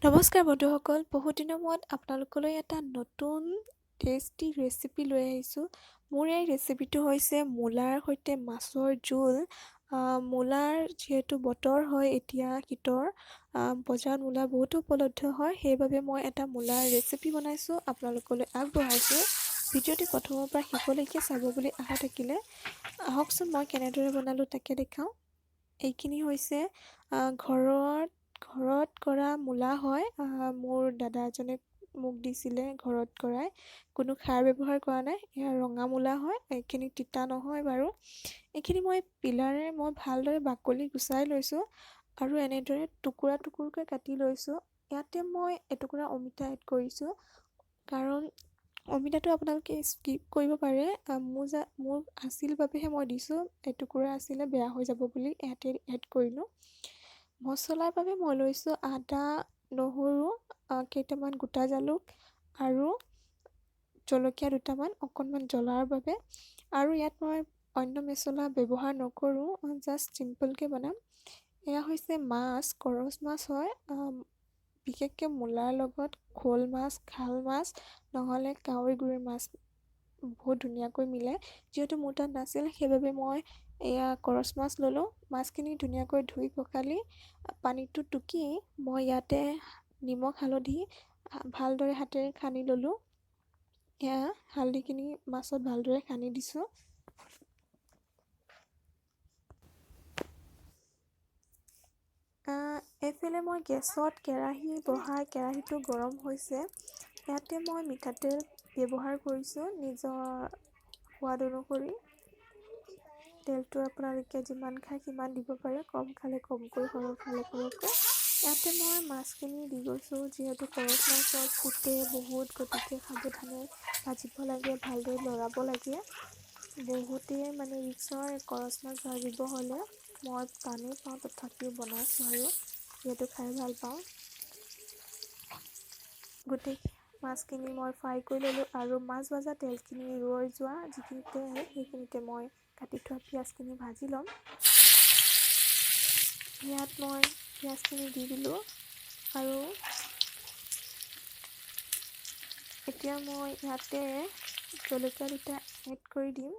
নমস্কাৰ বন্ধুসকল, বহুদিনৰ মূৰত আপোনালোকলৈ এটা নতুন টেষ্টি ৰেচিপি লৈ আহিছোঁ। মোৰ এই ৰেচিপিটো হৈছে মূলাৰ সৈতে মাছৰ জোল। মূলাৰ যিহেতু বতৰ হয় এতিয়া শীতৰ, বজাৰত মূলা বহুতো উপলব্ধ হয়, সেইবাবে মই এটা মূলাৰ ৰেচিপি বনাইছোঁ, আপোনালোকলৈ আগবঢ়াইছোঁ। ভিডিঅ'টি প্ৰথমৰ পৰা শেষলৈকে চাব বুলি আশা থাকিলে আহকচোন মই কেনেদৰে বনালোঁ তাকে দেখাওঁ। এইখিনি হৈছে ঘৰত কৰা মূলা হয়। মোৰ দাদা এজনে মোক দিছিলে ঘৰত কৰাই, কোনো সাৰ ব্যৱহাৰ কৰা নাই। এয়া ৰঙা মূলা হয়, এইখিনি তিতা নহয় বাৰু। এইখিনি মই পিলাৰে ভালদৰে বাকলি গুচাই লৈছোঁ আৰু এনেদৰে টুকুৰা টুকুৰকৈ কাটি লৈছোঁ। ইয়াতে মই এটুকুৰা অমিতা এড কৰিছোঁ, কাৰণ অমিতাটো আপোনালোকে স্কিপ কৰিব পাৰে। মোৰ আছিল বাবেহে মই দিছোঁ, এটুকুৰা আছিলে বেয়া হৈ যাব বুলি ইয়াতে এড কৰিলোঁ। মছলাৰ বাবে মই লৈছোঁ আদা, নহৰু, কেইটামান গোটা জালুক আৰু জলকীয়া দুটামান, অকণমান জ্বলাৰ বাবে। আৰু ইয়াত মই অন্য মছলা ব্যৱহাৰ নকৰোঁ, জাষ্ট চিম্পলকৈ বনাম। এয়া হৈছে মাছ, কৰচ মাছ হয়। বিশেষকৈ মূলাৰ লগত শ'ল মাছ, শাল মাছ নহ'লে কাৱৈ গুৰিৰ মাছ বহুত ধুনীয়াকৈ মিলে। যিহেতু মোৰ তাত নাছিল, সেইবাবে মই এয়া কৰচ মাছ ল'লোঁ। মাছখিনি ধুনীয়াকৈ ধুই পখালি পানীটো টুকি মই ইয়াতে নিমখ হালধি ভালদৰে হাতেৰে সানি ল'লোঁ। এয়া হালধিখিনি মাছত ভালদৰে সানি দিছোঁ। এইফালে মই গেছত কেৰাহী বহাই কেৰাহীটো গৰম হৈছে। ইয়াতে মই মিঠাতেল ব্যৱহাৰ কৰিছোঁ নিজৰ সোৱাদ অনুসৰি। তেলটো আপোনালোকে যিমান খায় সিমান দিব পাৰে, কম খালে কমকৈ, সৰহ খালে সৰহকৈ। ইয়াতে মই মাছখিনি দি গৈছোঁ। যিহেতু কৰচ মাছত ফুটে বহুত, গতিকে সাৱধানে ভাজিব লাগে, ভালদৰে লৰাব লাগে। বহুতেই ৰিক্সৰ কৰচ মাছ ভাজিব হ'লে। মই টানেই পাওঁ, তথাপিও বনাইছোঁ আৰু যিহেতু খাই ভাল পাওঁ। গোটেই মাছখিনি মই ফ্ৰাই কৰি ল'লোঁ আৰু মাছ ভজা তেলখিনি ৰৈ যোৱা যিখিনি তেল, সেইখিনিতে মই কাটি থোৱা পিঁয়াজখিনি ভাজি ল'ম। ইয়াত মই পিঁয়াজখিনি দি দিলোঁ আৰু এতিয়া মই ইয়াতে জলকীয়া দুটা এড কৰি দিম।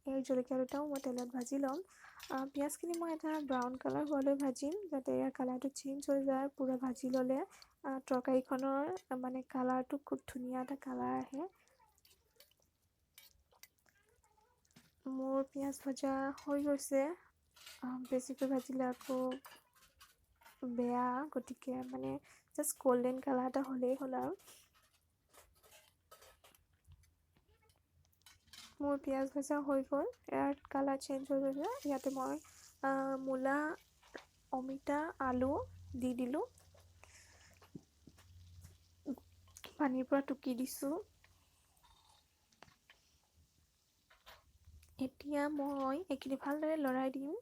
এই জলকীয়া দুটাও মই তেলত ভাজি ল'ম। পিঁয়াজখিনি মই এটা ব্ৰাউন কালাৰ হোৱালৈ ভাজিম, যাতে ইয়াৰ কালাৰটো চেঞ্জ হৈ যায়। পূৰা ভাজি ল'লে তৰকাৰীখনৰ কালাৰটো খুব ধুনীয়া এটা কালাৰ আহে। মোৰ পিঁয়াজ ভজা হৈ গৈছে। বেছিকৈ ভাজিলে আকৌ বেয়া, গতিকে জাষ্ট গল্ডেন কালাৰ এটা হ'লেই হ'ল আৰু। মোৰ পিঁয়াজ ভজা হৈ গ'ল, ইয়াৰ কালাৰ চেঞ্জ হৈ গৈছে। ইয়াতে মই মূলা, অমিতা, আলু দি দিলোঁ, পানীৰ পৰা টুকি দিছোঁ। এতিয়া মই এইখিনি ভালদৰে লৰাই দিম,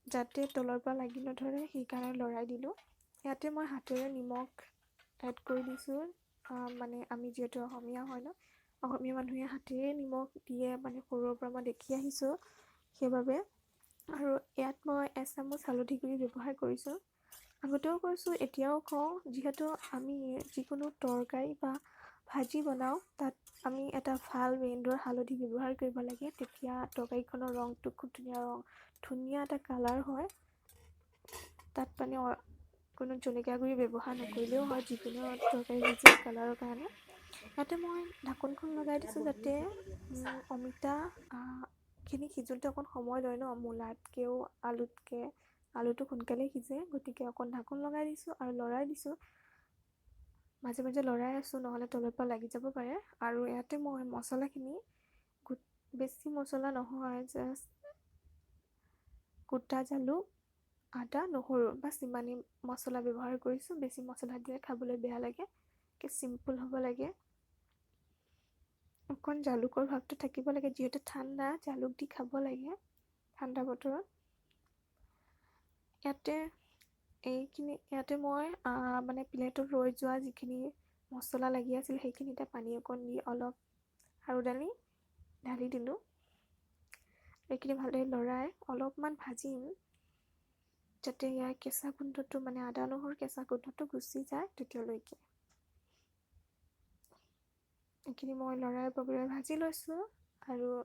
যাতে তলৰ পৰা লাগি নধৰে, সেইকাৰণে লৰাই দিলোঁ। ইয়াতে মই হাতেৰে নিমখ এড কৰি দিছোঁ। আমি যিহেতু অসমীয়া হয় ন, অসমীয়া মানুহে হাতেৰে নিমখ দিয়ে, সৰুৰ পৰা মই দেখি আহিছোঁ, সেইবাবে। আৰু ইয়াত মই এচামুচ হালধি গুড়ি ব্যৱহাৰ কৰিছোঁ। আগতেও কৈছোঁ, এতিয়াও কওঁ, যিহেতু আমি যিকোনো তৰকাৰী বা ভাজি বনাওঁ, তাত আমি এটা ভাল ব্ৰেণ্ডৰ হালধি ব্যৱহাৰ কৰিব লাগে। তেতিয়া তৰকাৰীখনৰ ৰংটো খুব ধুনীয়া এটা কালাৰ হয়। তাত কোনো জলকীয়া গুড়ি ব্যৱহাৰ নকৰিলেও হয়, যিকোনো তৰকাৰী ভাজি কালাৰৰ কাৰণে। ইয়াতে মই ঢাকোনখন লগাই দিছোঁ, যাতে অমিতাখিনি সিজোঁতে অকণ সময় লয় ন, মূলাতকৈও আলুটো সোনকালে সিজে, গতিকে অকণ ঢাকোন লগাই দিছোঁ আৰু লৰাই দিছোঁ। মাজে মাজে লৰাই আছোঁ, নহ'লে তলৰ পৰা লাগি যাব পাৰে। আৰু ইয়াতে মই মছলাখিনি বেছি মছলা নহয়, জাষ্ট গোটা জালুক, আদা, নহৰু, বাছ ইমানেই মছলা ব্যৱহাৰ কৰিছোঁ। বেছি মছলা দিলে খাবলৈ বেয়া লাগে, চিম্পুল হ'ব লাগে। অকণ জালুকৰ ভাৱটো থাকিব লাগে, যিহেতু ঠাণ্ডা, জালুক দি খাব লাগে ঠাণ্ডা বতৰত। ইয়াতে মই প্লেটত ৰৈ যোৱা যিখিনি মছলা লাগি আছিল, সেইখিনিতে পানী অকণ দি অলপ খাৰু ঢালি দিলোঁ। এইখিনি ভালদৰে লৰাই অলপমান ভাজিম, যাতে ইয়াৰ কেঁচা গোন্ধটো মানে আদা নহৰুৰ কেঁচা গোন্ধটো গুচি যায় তেতিয়ালৈকে। এইখিনি মই লৰাই বগৰাই ভাজি লৈছোঁ। আৰু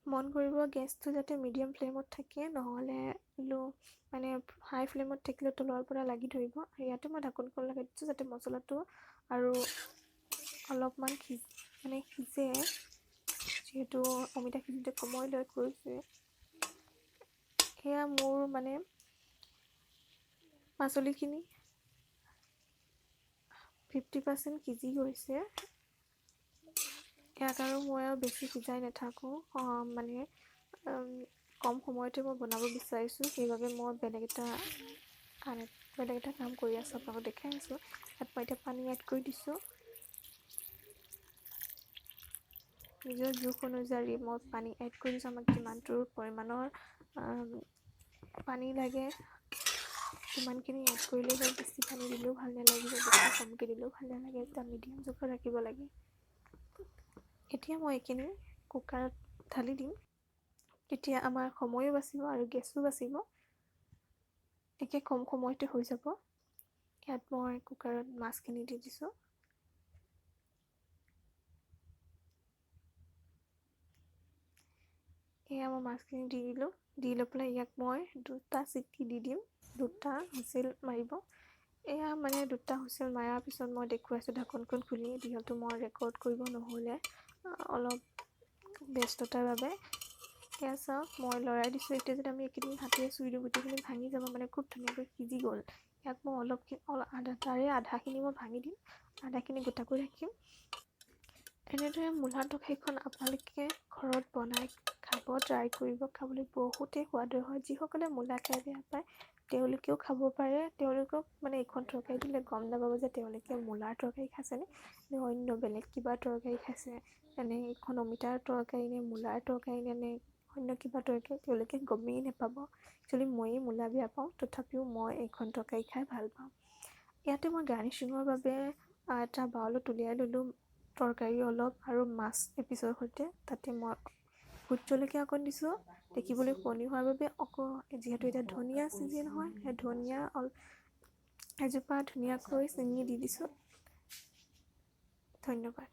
মন কৰিব গেছটো যাতে মিডিয়াম ফ্লেমত থাকে, নহ'লে মানে হাই ফ্লেমত থাকিলে তলৰ পৰা লাগি ধৰিব। আৰু ইয়াতে মই ঢাকোনখন লগাই দিছোঁ যাতে মছলাটো আৰু অলপমান সিজে, যিহেতু অমিতা সিজোঁতে সময় লৈ গৈছে। সেয়া মোৰ মানে পাচলিখিনি 50% সিজি গৈছে। ইয়াক আৰু মই বেছি সিজাই নাথাকোঁ, মানে কম সময়তে মই বনাব বিচাৰিছোঁ, সেইবাবে মই বেলেগ এটা কাম কৰি আছোঁ, আপোনালোকক দেখাই আছোঁ। ইয়াত মই এতিয়া পানী এড কৰি দিছোঁ। নিজৰ জোখ অনুযায়ী মই পানী এড কৰি দিছোঁ। আমাক যিমানটো পৰিমাণৰ পানী লাগে সিমানখিনি এড কৰিলেই হ'ল। বেছি পানী দিলেও ভাল নালাগিব, বেছি কমকৈ দিলেও ভাল নালাগে, এটা মিডিয়াম জোখত ৰাখিব লাগে। এতিয়া মই এইখিনি কুকাৰত ঢালি দিম, তেতিয়া আমাৰ সময়ো বাচিব আৰু গেছো বাচিব, একে কম সময়তে হৈ যাব। ইয়াত মই কুকাৰত মাছখিনি দি দিছোঁ। এয়া মই মাছখিনি দি দিলোঁ। দি লৈ পেলাই ইয়াক মই 2টা চিটি দি দিম, 2টা হুইচেল মাৰিব। এয়া মানে 2টা হুইচেল মৰাৰ পিছত মই দেখুৱাইছোঁ ঢাকোনখন খুলি, যিহেতু মই ৰেকৰ্ড কৰিব নহ'লে অলপ ব্যস্ততাৰ বাবে। এয়া চাওক, মই লৰাই দিছোঁ। এতিয়া যদি আমি এইকেইদিন হাতেৰে চুই দিওঁ গোটেইখিনি ভাঙি যাব, মানে খুব ধুনীয়াকৈ সিজি গ'ল। ইয়াক মই তাৰে আধাখিনি মই ভাঙি দিম, আধাখিনি গোটাকৈ ৰাখিম। এনেদৰে মূলা তৰকাৰীখন আপোনালোকে ঘৰত বনাই খাব, ট্ৰাই কৰিব। খাবলৈ বহুতেই সোৱাদৰ হয়। যিসকলে মূলা খাই বেয়া পায় তেওঁলোকেও খাব পাৰে। তেওঁলোকক মানে এইখন তৰকাৰী দিলে গম নাপাব যে তেওঁলোকে মূলাৰ তৰকাৰী খাইছেনে নে অন্য বেলেগ কিবা তৰকাৰী খাইছে, এইখন অমিতাৰ তৰকাৰী নে মূলাৰ তৰকাৰী নে অন্য কিবা তৰকাৰী, তেওঁলোকে গমেই নাপাব। একচুৱেলি ময়েই মূলা বেয়া পাওঁ, তথাপিও মই এইখন তৰকাৰী খাই ভাল পাওঁ। ইয়াতে মই গাৰ্নিচিঙৰ বাবে এটা বাউলত উলিয়াই ল'লোঁ তৰকাৰী অলপ আৰু মাছ এপিচৰ সৈতে। তাতে মই ভোট জলকীয়া অকণ দিছোঁ, দেখিবলৈ শুৱনি হোৱাৰ বাবে। যিহেতু এতিয়া ধনিয়া ছিজন হয়, সেই ধনিয়া এজোপা ধুনীয়াকৈ ছিঙি দি দিছোঁ। ধন্যবাদ।